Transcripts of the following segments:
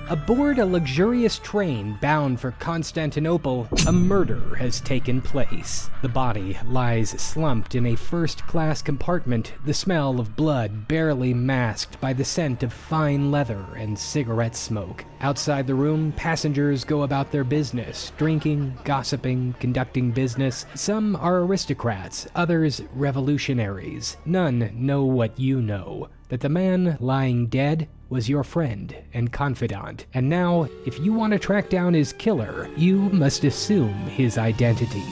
Aboard a luxurious train bound for Constantinople, a murder has taken place. The body lies slumped in a first-class compartment, the smell of blood barely masked by the scent of fine leather and cigarette smoke. Outside the room, passengers go about their business, drinking, gossiping, conducting business. Some are aristocrats, others revolutionaries. None know what you know, that the man lying dead was your friend and confidant. And now, if you want to track down his killer, you must assume his identity.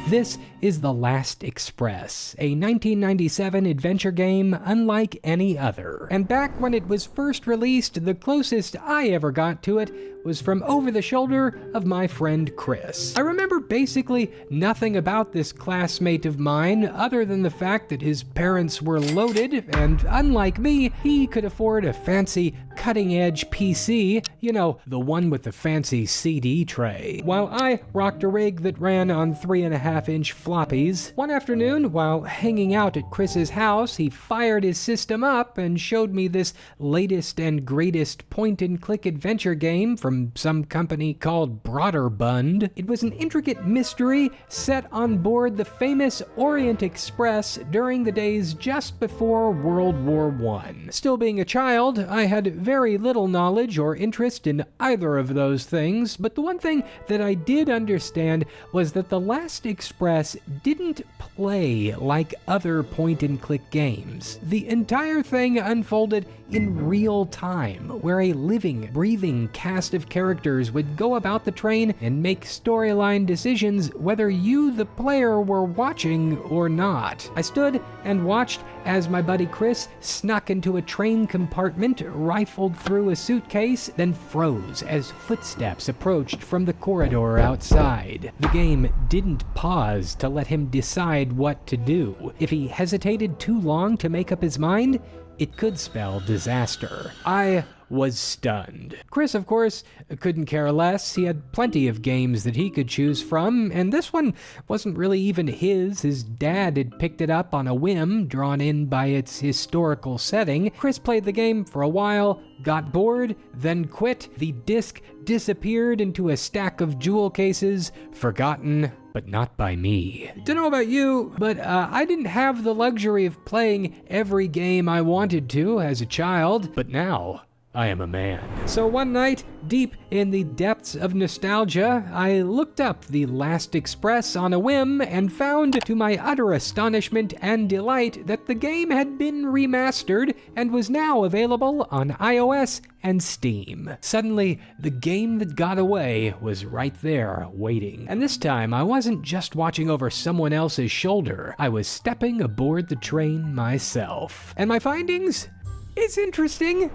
This is The Last Express, a 1997 adventure game unlike any other. And back when it was first released, the closest I ever got to it was from over the shoulder of my friend Chris. I remember basically nothing about this classmate of mine other than the fact that his parents were loaded, and unlike me, he could afford a fancy cutting-edge PC, you know, the one with the fancy CD tray, while I rocked a rig that ran on 3.5-inch floppies. One afternoon, while hanging out at Chris's house, he fired his system up and showed me this latest and greatest point-and-click adventure game from some company called Broderbund. It was an intricate mystery set on board the famous Orient Express during the days just before World War I. Still being a child, I had very little knowledge or interest in either of those things, but the one thing that I did understand was that The Last Express didn't play like other point-and-click games. The entire thing unfolded in real time, where a living, breathing cast of characters would go about the train and make storyline decisions whether you, the player, were watching or not. I stood and watched as my buddy Chris snuck into a train compartment, rifled through a suitcase, then froze as footsteps approached from the corridor outside. The game didn't pause to let him decide what to do. If he hesitated too long to make up his mind, it could spell disaster. I was stunned. Chris, of course, couldn't care less. He had plenty of games that he could choose from, and this one wasn't really even his. His dad had picked it up on a whim, drawn in by its historical setting. Chris played the game for a while, got bored, then quit. The disc disappeared into a stack of jewel cases, forgotten, but not by me. Don't know about you, but I didn't have the luxury of playing every game I wanted to as a child, but now I am a man. So one night, deep in the depths of nostalgia, I looked up The Last Express on a whim and found, to my utter astonishment and delight, that the game had been remastered and was now available on iOS and Steam. Suddenly, the game that got away was right there, waiting. And this time, I wasn't just watching over someone else's shoulder. I was stepping aboard the train myself. And my findings? It's interesting.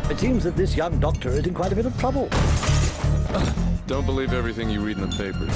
It seems that this young doctor is in quite a bit of trouble. Don't believe everything you read in the papers.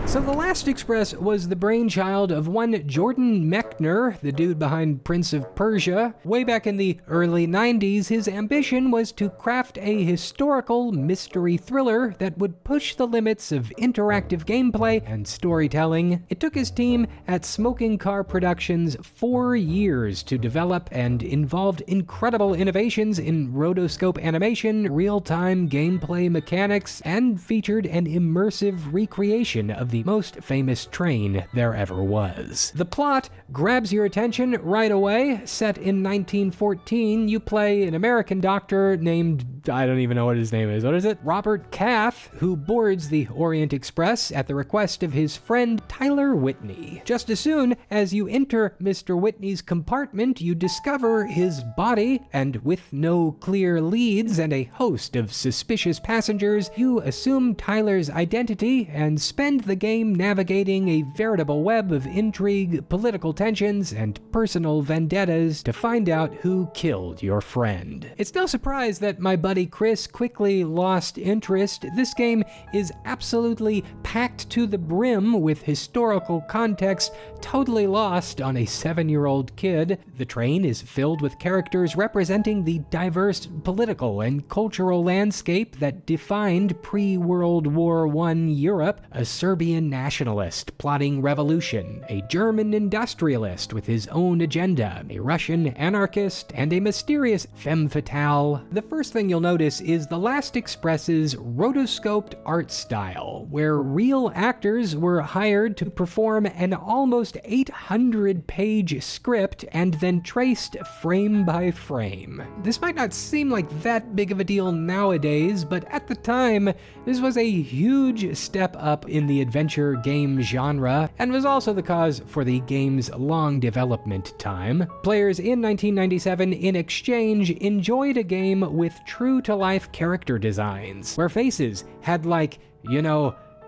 So The Last Express was the brainchild of one Jordan Mechner, the dude behind Prince of Persia. Way back in the early 90s, his ambition was to craft a historical mystery thriller that would push the limits of interactive gameplay and storytelling. It took his team at Smoking Car Productions 4 years to develop and involved incredible innovations in rotoscope animation, real-time gameplay mechanics, and featured an immersive recreation of the most famous train there ever was. The plot grabs your attention right away. Set in 1914, you play an American doctor named, I don't even know what his name is. What is it? Robert Cath, who boards the Orient Express at the request of his friend Tyler Whitney. Just as soon as you enter Mr. Whitney's compartment, you discover his body, and with no clear leads and a host of suspicious passengers, you assume Tyler's identity and spend the game navigating a veritable web of intrigue, political tensions, and personal vendettas to find out who killed your friend. It's no surprise that my buddy Chris quickly lost interest. This game is absolutely packed to the brim with historical context, totally lost on a 7-year-old kid. The train is filled with characters representing the diverse political and cultural landscape that defined pre-World War I Europe. A Serbian Italian nationalist plotting revolution, a German industrialist with his own agenda, a Russian anarchist, and a mysterious femme fatale. The first thing you'll notice is The Last Express's rotoscoped art style, where real actors were hired to perform an almost 800-page script and then traced frame by frame. This might not seem like that big of a deal nowadays, but at the time, this was a huge step up in the adventure game genre, and was also the cause for the game's long development time. Players in 1997, in exchange, enjoyed a game with true-to-life character designs, where faces had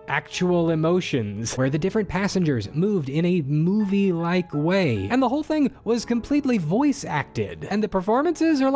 actual emotions, where the different passengers moved in a movie-like way, and the whole thing was completely voice-acted, and the performances are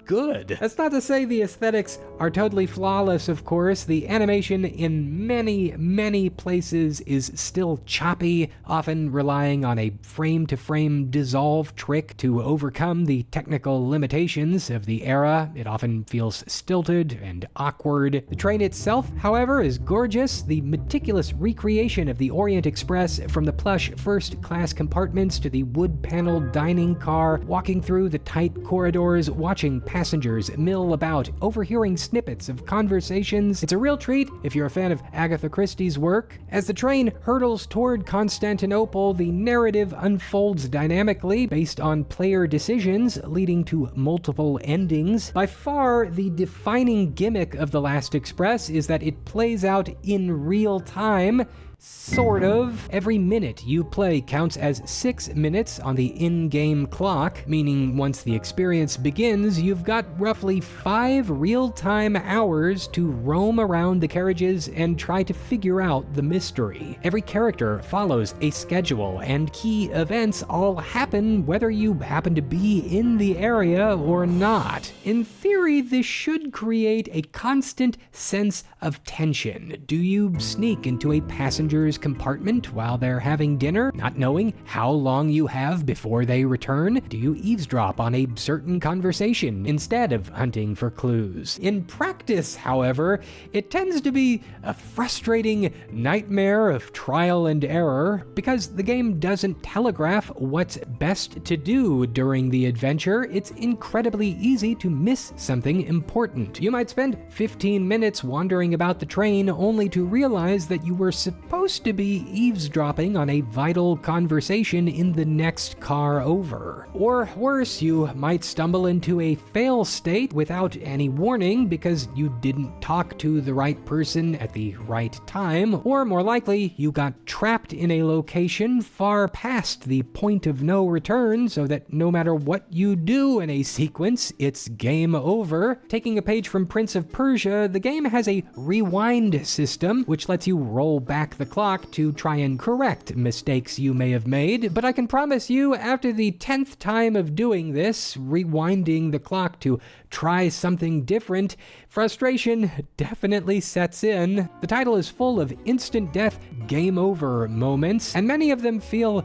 good. That's not to say the aesthetics are totally flawless, of course. The animation in many places is still choppy, often relying on a frame-to-frame dissolve trick to overcome the technical limitations of the era. It often feels stilted and awkward. The train itself, however, is gorgeous. The meticulous recreation of the Orient Express, from the plush first-class compartments to the wood-paneled dining car, walking through the tight corridors, watching passengers mill about, overhearing snippets of conversations. It's a real treat if you're a fan of Agatha Christie's work. As the train hurtles toward Constantinople, the narrative unfolds dynamically based on player decisions, leading to multiple endings. By far, the defining gimmick of The Last Express is that it plays out in real time. Sort of. Every minute you play counts as 6 minutes on the in-game clock, meaning once the experience begins, you've got roughly 5 real-time hours to roam around the carriages and try to figure out the mystery. Every character follows a schedule, and key events all happen whether you happen to be in the area or not. In theory, this should create a constant sense of tension. Do you sneak into a passenger's compartment while they're having dinner, not knowing how long you have before they return? Do you eavesdrop on a certain conversation instead of hunting for clues? In practice, however, it tends to be a frustrating nightmare of trial and error, because the game doesn't telegraph what's best to do during the adventure. It's incredibly easy to miss something important. You might spend 15 minutes wandering about the train only to realize that you were supposed to be eavesdropping on a vital conversation in the next car over. Or worse, you might stumble into a fail state without any warning because you didn't talk to the right person at the right time, or more likely, you got trapped in a location far past the point of no return, so that no matter what you do in a sequence, it's game over. Taking a page from Prince of Persia, the game has a rewind system, which lets you roll back the clock to try and correct mistakes you may have made, but I can promise you, after the 10th time of doing this, rewinding the clock to try something different, frustration definitely sets in. The title is full of instant death, game over moments, and many of them feel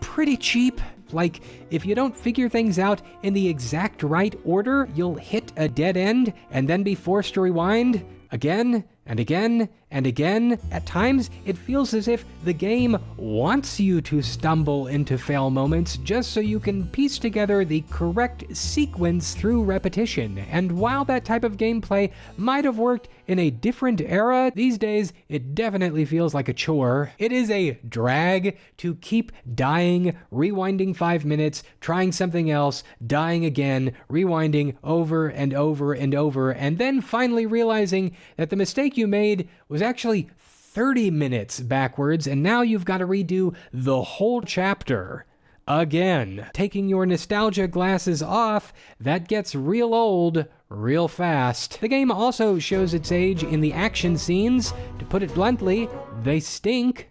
pretty cheap. Like, if you don't figure things out in the exact right order, you'll hit a dead end and then be forced to rewind again and again and again. At times, it feels as if the game wants you to stumble into fail moments just so you can piece together the correct sequence through repetition. And while that type of gameplay might have worked in a different era, these days it definitely feels like a chore. It is a drag to keep dying, rewinding 5 minutes, trying something else, dying again, rewinding over and over and over, and then finally realizing that the mistake you made was actually 30 minutes backwards, and now you've got to redo the whole chapter again. Taking your nostalgia glasses off, that gets real old real fast. The game also shows its age in the action scenes. To put it bluntly, they stink.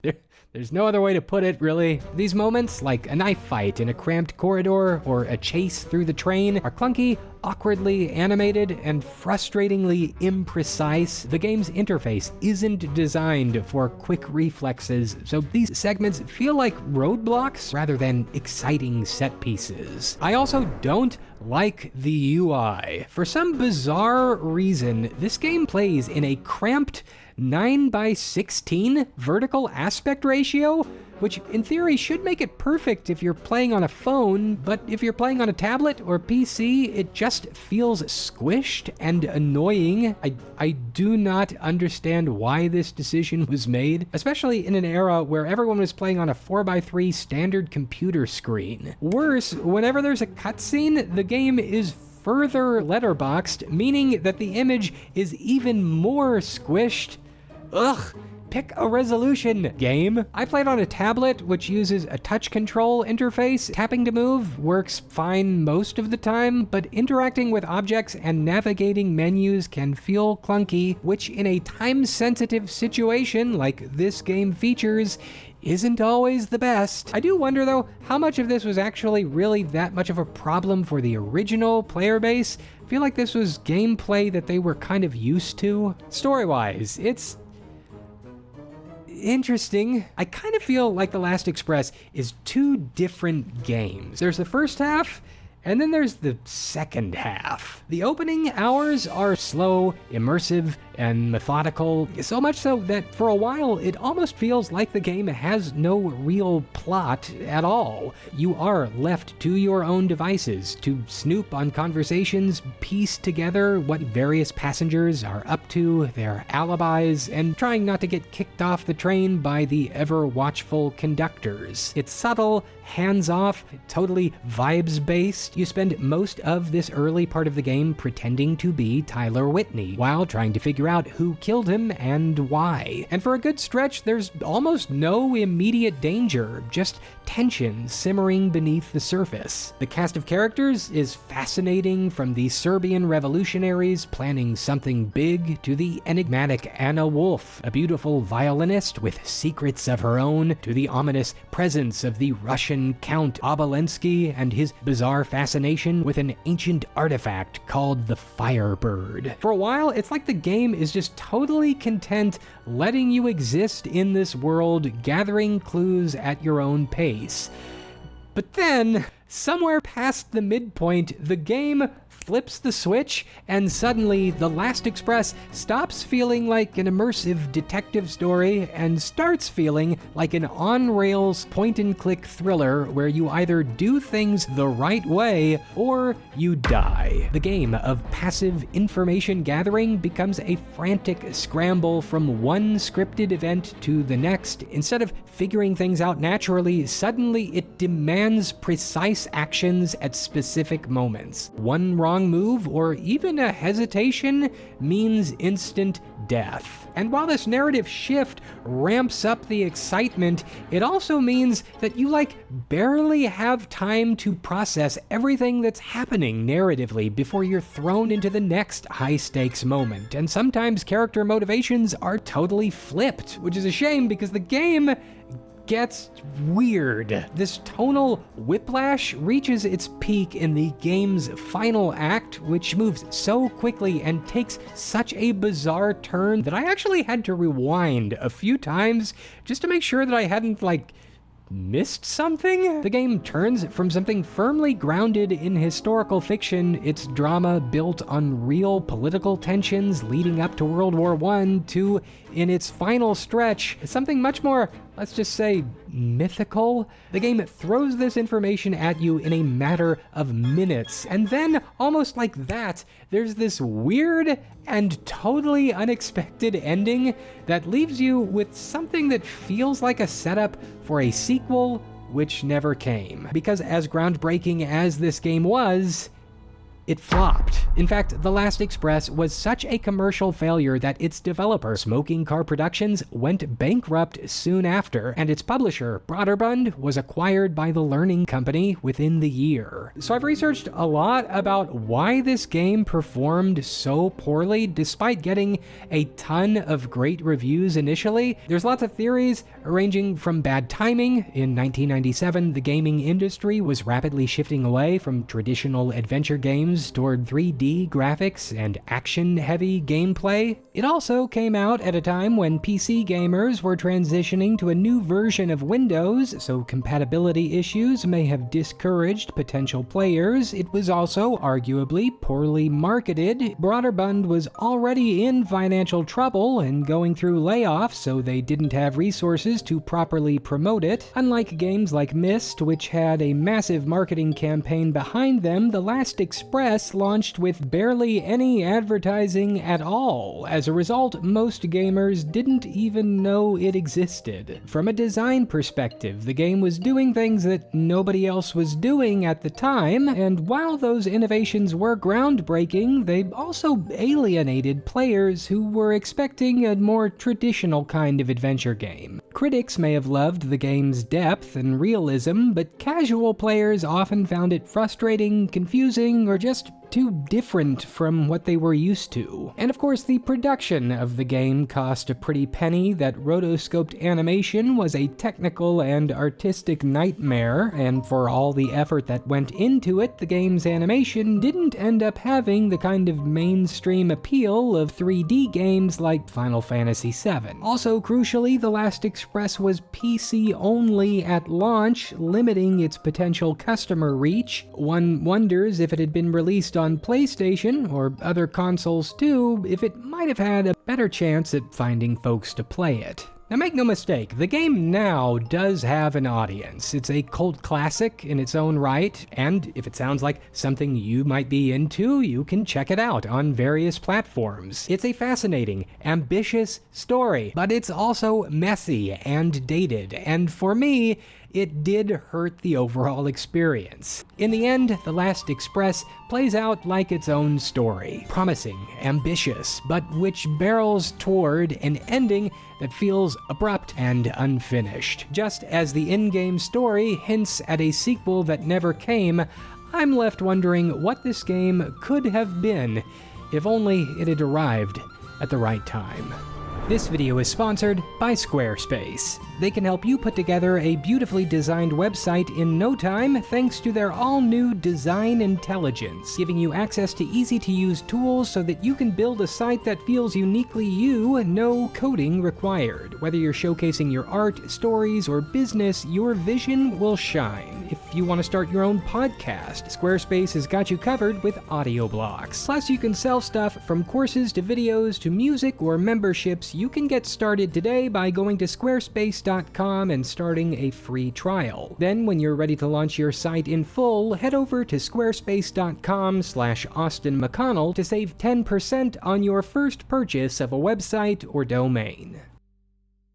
There's no other way to put it, really. These moments, like a knife fight in a cramped corridor or a chase through the train, are clunky, awkwardly animated, and frustratingly imprecise. The game's interface isn't designed for quick reflexes, so these segments feel like roadblocks rather than exciting set pieces. I also don't like the UI. For some bizarre reason, this game plays in a cramped, 9:16 vertical aspect ratio, which in theory should make it perfect if you're playing on a phone, but if you're playing on a tablet or PC, it just feels squished and annoying. I do not understand why this decision was made, especially in an era where everyone was playing on a 4:3 standard computer screen. Worse, whenever there's a cutscene, the game is further letterboxed, meaning that the image is even more squished. Ugh. Pick a resolution, game. I played on a tablet, which uses a touch control interface. Tapping to move works fine most of the time, but interacting with objects and navigating menus can feel clunky, which in a time-sensitive situation like this game features, isn't always the best. I do wonder, though, how much of this was actually really that much of a problem for the original player base. I feel like this was gameplay that they were kind of used to. Story-wise, it's interesting. I kind of feel like The Last Express is two different games. There's the first half, and then there's the second half. The opening hours are slow, immersive, and methodical, so much so that for a while it almost feels like the game has no real plot at all. You are left to your own devices to snoop on conversations, piece together what various passengers are up to, their alibis, and trying not to get kicked off the train by the ever-watchful conductors. It's subtle, hands-off, totally vibes-based. You spend most of this early part of the game pretending to be Tyler Whitney, while trying to figure out who killed him and why. And for a good stretch, there's almost no immediate danger, just tension simmering beneath the surface. The cast of characters is fascinating, from the Serbian revolutionaries planning something big to the enigmatic Anna Wolf, a beautiful violinist with secrets of her own, to the ominous presence of the Russian Count Obolensky and his bizarre fascination with an ancient artifact called the Firebird. For a while, it's like the game is just totally content letting you exist in this world, gathering clues at your own pace. But then, somewhere past the midpoint, the game flips the switch, and suddenly The Last Express stops feeling like an immersive detective story and starts feeling like an on-rails point-and-click thriller where you either do things the right way or you die. The game of passive information gathering becomes a frantic scramble from one scripted event to the next. Instead of figuring things out naturally, suddenly it demands precise actions at specific moments. One wrong move or even a hesitation means instant death. And while this narrative shift ramps up the excitement, it also means that you barely have time to process everything that's happening narratively before you're thrown into the next high-stakes moment. And sometimes character motivations are totally flipped, which is a shame because the game gets weird. This tonal whiplash reaches its peak in the game's final act, which moves so quickly and takes such a bizarre turn that I actually had to rewind a few times just to make sure that I hadn't, missed something? The game turns from something firmly grounded in historical fiction, its drama built on real political tensions leading up to World War I, to, in its final stretch, something much more, let's just say, mythical. The game throws this information at you in a matter of minutes, and then, almost like that, there's this weird and totally unexpected ending that leaves you with something that feels like a setup for a sequel which never came. Because as groundbreaking as this game was, it flopped. In fact, The Last Express was such a commercial failure that its developer, Smoking Car Productions, went bankrupt soon after, and its publisher, Broderbund, was acquired by the Learning Company within the year. So I've researched a lot about why this game performed so poorly despite getting a ton of great reviews initially. There's lots of theories ranging from bad timing. In 1997, the gaming industry was rapidly shifting away from traditional adventure games games toward 3D graphics and action-heavy gameplay. It also came out at a time when PC gamers were transitioning to a new version of Windows, so compatibility issues may have discouraged potential players. It was also arguably poorly marketed. Broderbund was already in financial trouble and going through layoffs, so they didn't have resources to properly promote it. Unlike games like Myst, which had a massive marketing campaign behind them, The Last Express launched with barely any advertising at all. As a result, most gamers didn't even know it existed. From a design perspective, the game was doing things that nobody else was doing at the time, and while those innovations were groundbreaking, they also alienated players who were expecting a more traditional kind of adventure game. Critics may have loved the game's depth and realism, but casual players often found it frustrating, confusing, or just too different from what they were used to. And of course, the production of the game cost a pretty penny. That rotoscoped animation was a technical and artistic nightmare, and for all the effort that went into it, the game's animation didn't end up having the kind of mainstream appeal of 3D games like Final Fantasy VII. Also, crucially, The Last Express was PC only at launch, limiting its potential customer reach. One wonders if it had been released on PlayStation, or other consoles too, if it might have had a better chance at finding folks to play it. Now make no mistake, the game now does have an audience. It's a cult classic in its own right, and if it sounds like something you might be into, you can check it out on various platforms. It's a fascinating, ambitious story, but it's also messy and dated, and for me, it did hurt the overall experience. In the end, The Last Express plays out like its own story, promising, ambitious, but which barrels toward an ending that feels abrupt and unfinished. Just as the in-game story hints at a sequel that never came, I'm left wondering what this game could have been if only it had arrived at the right time. This video is sponsored by Squarespace. They can help you put together a beautifully designed website in no time thanks to their all-new design intelligence, giving you access to easy-to-use tools so that you can build a site that feels uniquely you, no coding required. Whether you're showcasing your art, stories, or business, your vision will shine. If you want to start your own podcast, Squarespace has got you covered with audio blocks. Plus, you can sell stuff from courses to videos to music or memberships. You can get started today by going to squarespace.com and starting a free trial. Then, when you're ready to launch your site in full, head over to squarespace.com/AustinMcConnell to save 10% on your first purchase of a website or domain.